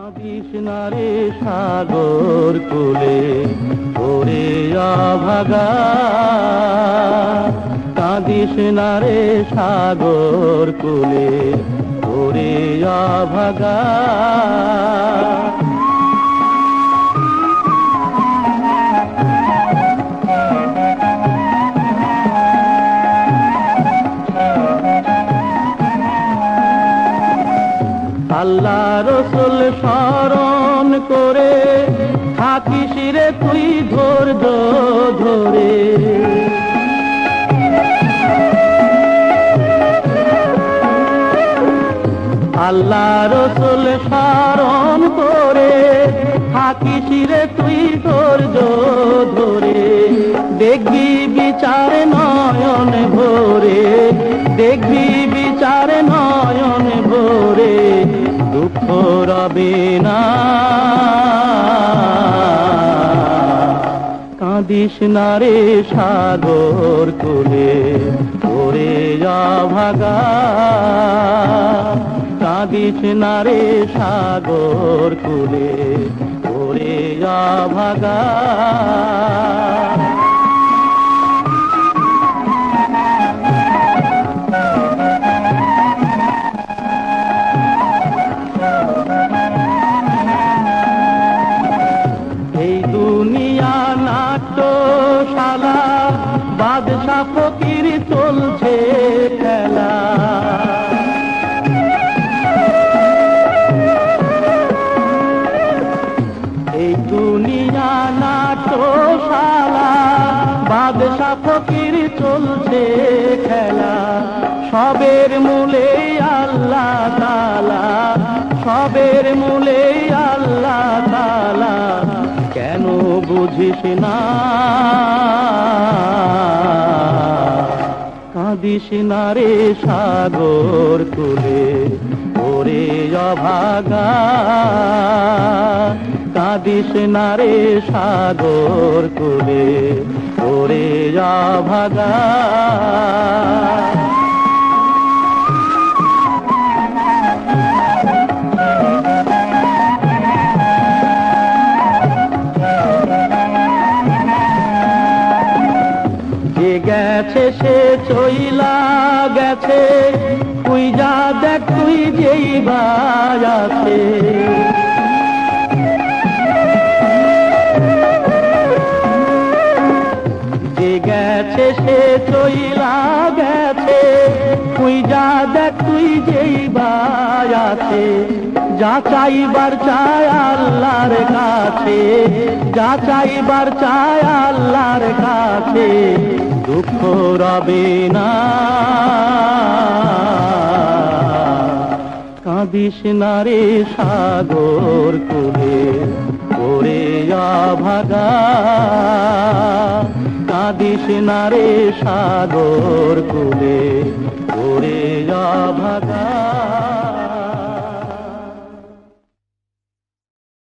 কাঁদিস না রে সাগর কূলে ওরে অভাগা, কাঁদিস না রে সাগর কূলে ওরে অভাগা। আল্লাহ রসুল স্মরণ করে থাকিস রে তুই ধৈর্য ধরে। আল্লাহ রসুল স্মরণ করে থাকিস রে তুই ধৈর্য ধরে। দেখবি বিচার নয়ন ভরে, দেখবি বিচার নয়ন ভরে, দুঃখ রবে না। কাঁদিস না রে সাগর কূলে ওরে অভাগা, কাঁদিস না রে সাগর কূলে ওরে অভাগা। এই দুনিয়া নাট্যশালা, বাদশা ফকির চলছে খেলা। এই দুনিয়া নাট্যশালা, বাদশা ফকির চলছে খেলা। সবের মূলে আল্লাহ তাআলা, সবের মূলে আল্লাহ তাআলা, কেন বুঝিস না? কাঁদিস না রে সাগর কূলে ওরে অভাগা, কাঁদিস না রে সাগর কূলে ওরে অভাগা। যে গেছে সে চইলা গেছে, তুই যা দেখ তুই যেই আছে। যে গেছে সে চইলা গেছে, তুই যা দেখ তুই যেই আছে। যা চাইবার চায় আল্লাহর কাছে, যা চাইবার চায় আল্লাহর কাছে, দুঃখ রবে না। কাঁদিস না রে সাগর কূলে ওরে অভাগা, কাঁদিস না রে সাগর কূলে ওরে অভাগা।